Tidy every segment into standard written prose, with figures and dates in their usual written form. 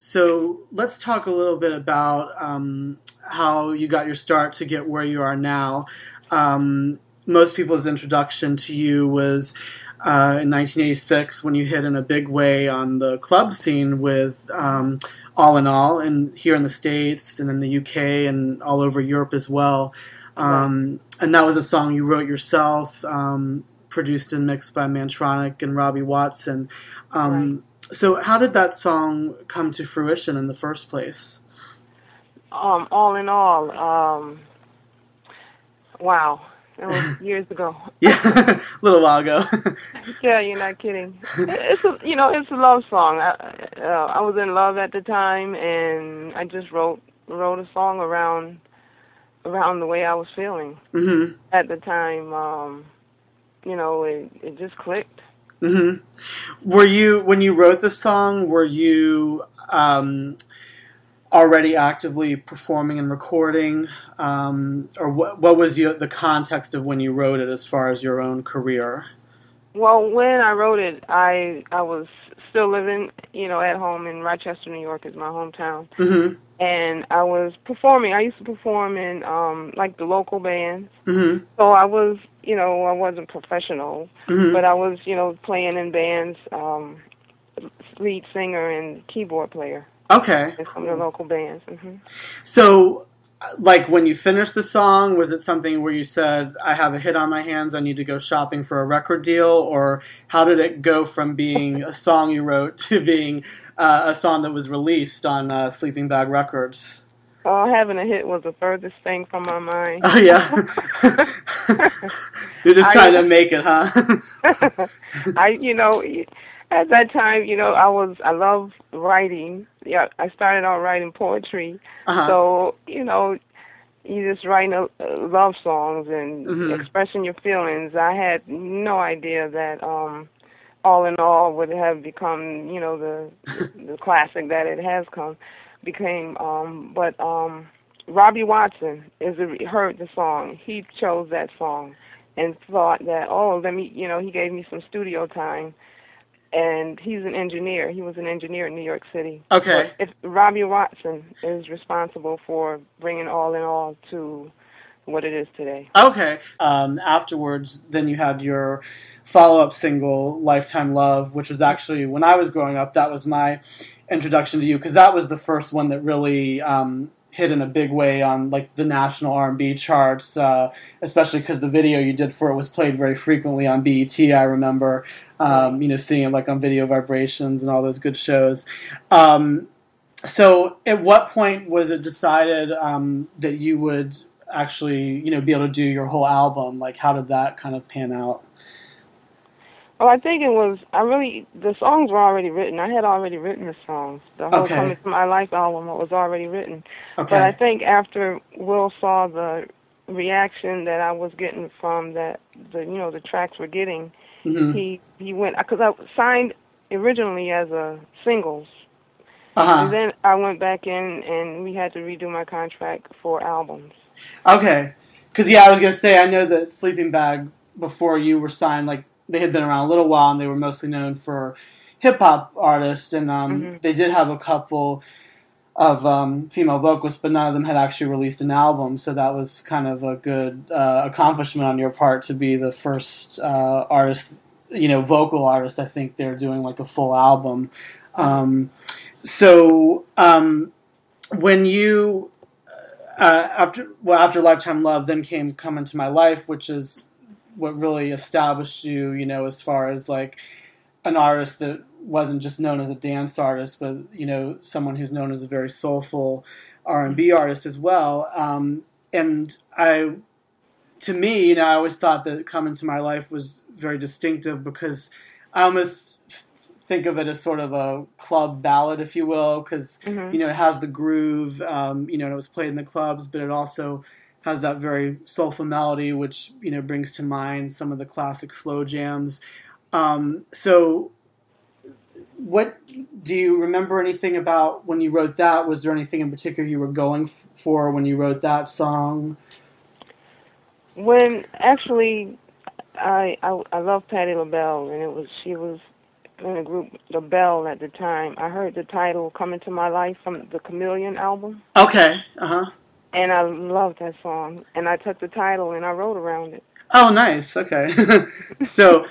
So let's talk a little bit about how you got your start to get where you are now. Most people's introduction to you was in 1986 when you hit in a big way on the club scene with All in All, and here in the States and in the UK and all over Europe as well. Right. And that was a song you wrote yourself, produced and mixed by Mantronic and Robbie Watson. Right. So how did that song come to fruition in the first place? All in all, wow, it was years ago. Yeah, a little while ago. Yeah, you're not kidding. It's a love song. I was in love at the time, and I just wrote a song around the way I was feeling hmm at the time. It just clicked. hmm Were you, when you wrote the song, were you already actively performing and recording, or what was the context of when you wrote it as far as your own career? Well, when I wrote it, I was still living, at home in Rochester, New York, is my hometown. hmm And I was performing. I used to perform in like the local bands. hmm So I was, I wasn't professional, hmm but I was, playing in bands, lead singer and keyboard player Okay, in some of the cool. local bands. So, like, when you finished the song, was it something where you said, I have a hit on my hands, I need to go shopping for a record deal? Or how did it go from being a song you wrote to being a song that was released on Sleeping Bag Records? Having a hit was the furthest thing from my mind. Oh, yeah. You're just trying to I, make it, huh? I, at that time, I love writing. Yeah, I started out writing poetry. Uh-huh. So, you just writing love songs and hmm expressing your feelings. I had no idea that All in All would have become, the classic that it has became. But Robbie Watson heard the song. He chose that song and thought that, oh, he gave me some studio time. And he's an engineer. He was an engineer in New York City. So Okay. if Robbie Watson is responsible for bringing All in All to what it is today. Okay. Afterwards, then you had your follow-up single, "Lifetime Love," which was actually, when I was growing up, that was my introduction to you, because that was the first one that really hit in a big way on like the national R&B charts, especially because the video you did for it was played very frequently on BET. I remember, Right. seeing it like on Video Vibrations and all those good shows. Um, so, at what point was it decided that you would actually, be able to do your whole album? Like, how did that kind of pan out? Well, I think the songs were already written. I had already written the songs. The whole Okay. Coming to My Life album was already written. But I Okay. think after Will saw the reaction that I was getting from the tracks were getting, hmm he went, because I was signed originally as a singles. And Uh-huh. then I went back in and we had to redo my contract for albums. Okay. Because, yeah, I was going to say, I know that Sleeping Bag, before you were signed, like, they had been around a little while, and they were mostly known for hip-hop artists, and Hmm. they did have a couple of female vocalists, but none of them had actually released an album, so that was kind of a good accomplishment on your part to be the first artist, vocal artist. I think they're doing like a full album. Hmm. Um, so when you after Lifetime Love, then came Come Into My Life, which is what really established you, as far as like an artist that wasn't just known as a dance artist, but someone who's known as a very soulful R&B artist as well. And to me, I always thought that "Come Into My Life" was very distinctive because I almost think of it as sort of a club ballad, if you will, because Hmm. it has the groove, and it was played in the clubs, but it also has that very soulful melody, which brings to mind some of the classic slow jams. So, what do you remember anything about when you wrote that? Was there anything in particular you were going for when you wrote that song? When actually, I love Patti LaBelle, and she was in a group, The Bell, at the time. I heard the title "Come Into My Life" from the Chameleon album. Okay. Uh-huh. And I loved that song. And I took the title and I wrote around it. Oh, nice. Okay. So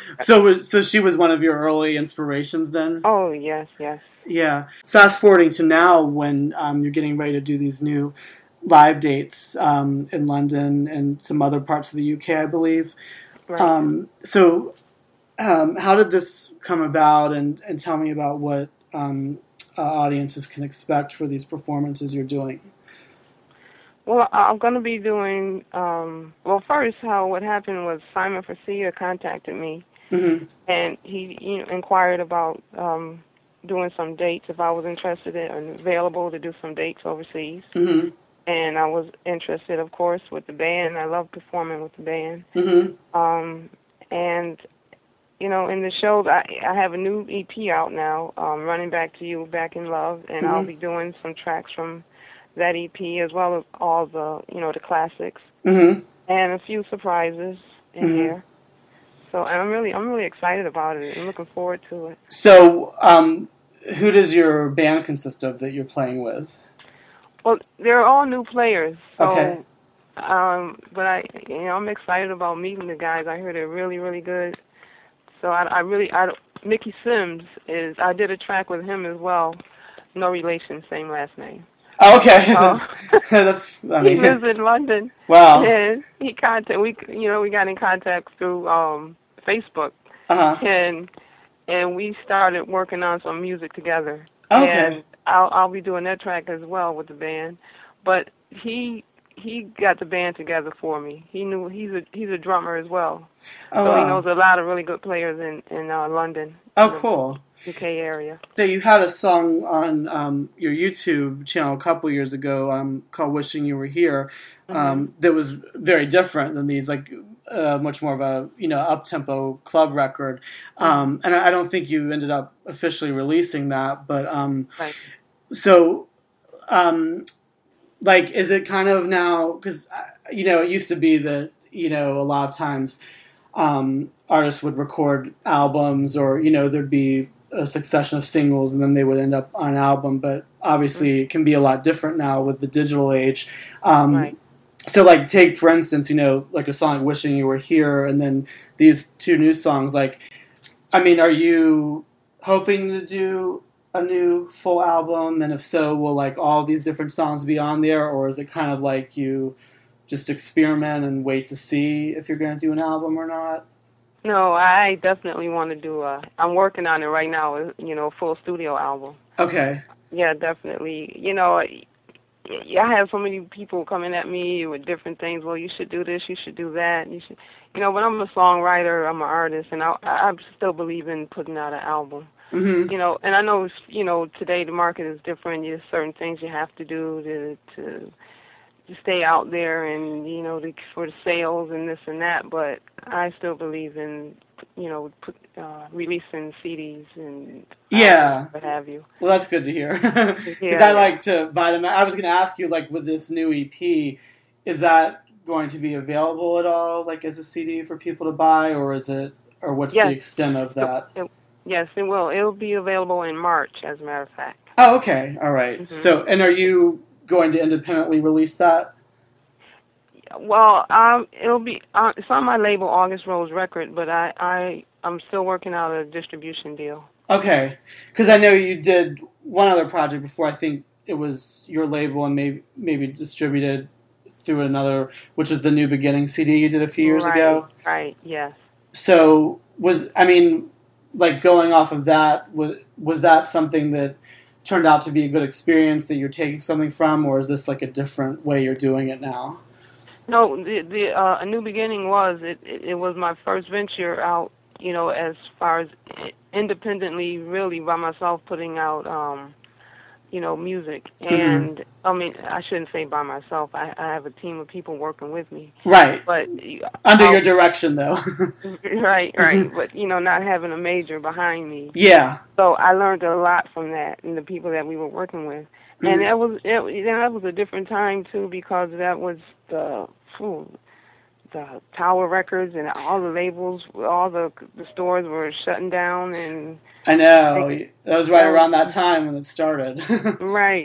she was one of your early inspirations then? Oh, yes, yes. Yeah. Fast forwarding to now, when you're getting ready to do these new live dates in London and some other parts of the UK, I believe. Right. How did this come about? And tell me about what audiences can expect for these performances you're doing. Well, I'm going to be doing, first, what happened was Simon Forcia contacted me, Mm-hmm. and he inquired about doing some dates, if I was interested in and available to do some dates overseas. Mm-hmm. And I was interested, of course, with the band. I love performing with the band. Mm-hmm. And, in the shows, I have a new EP out now, Running Back to You, Back in Love, and I'll be doing some tracks from that EP, as well as all the, the classics, Mm-hmm. and a few surprises in there. So I'm really excited about it. I'm looking forward to it. So, who does your band consist of that you're playing with? Well, they're all new players. So, Okay. but I'm excited about meeting the guys. I hear they're really, really good. So Mickey Sims I did a track with him as well. No relation, same last name. Oh, okay. That's funny. He lives in London. Wow. And we got in contact through Facebook. Uh-huh. And we started working on some music together. Okay. And I'll be doing that track as well with the band. But he got the band together for me. He's a drummer as well. Oh, so wow. He knows a lot of really good players in London. Oh, cool. UK area. So you had a song on your YouTube channel a couple years ago called "Wishing You Were Here" that was very different than these, like much more of a up-tempo club record. And I don't think you ended up officially releasing that, but right. So, like, is it kind of now, because it used to be that a lot of times artists would record albums, or there'd be a succession of singles and then they would end up on an album, but obviously it can be a lot different now with the digital age. Right. So, like, take for instance, like a song like "Wishing You Were Here" and then these two new songs. Like, I mean, are you hoping to do a new full album, and if so, will like all these different songs be on there, or is it kind of like you just experiment and wait to see if you're going to do an album or not? No, I definitely want to do I'm working on it right now, a full studio album. Okay. Yeah, definitely. I have so many people coming at me with different things. Well, you should do this, you should do that. You should, but I'm a songwriter, I'm an artist, and I still believe in putting out an album. Mm-hmm. And I know, today the market is different. There's certain things you have to do to stay out there and, for the sales and this and that, but I still believe in, releasing CDs and what have you. Well, that's good to hear. Because I like to buy them. I was going to ask you, like, with this new EP, is that going to be available at all, like, as a CD for people to buy, or what's the extent of that? Yes, it will. It'll be available in March, as a matter of fact. Oh, okay. All right. Mm-hmm. So, and are you going to independently release that? Well, it'll be it's on my label, August Rose Record, but I'm still working out a distribution deal. Okay, because I know you did one other project before. I think it was your label and maybe distributed through another, which was the New Beginning CD you did a few years ago. Right. Yes. So like, going off of that, was that something that turned out to be a good experience that you're taking something from, or is this like a different way you're doing it now? No, A New Beginning it was my first venture out, as far as independently, really by myself, putting out, music. And I mean, I shouldn't say by myself. I have a team of people working with me. Right. But under your direction, though. Right. But not having a major behind me. Yeah. So I learned a lot from that and the people that we were working with. And that was a different time too, because that was the Tower Records and all the labels, all the stores were shutting down, and I know. That was right around that time when it started. right.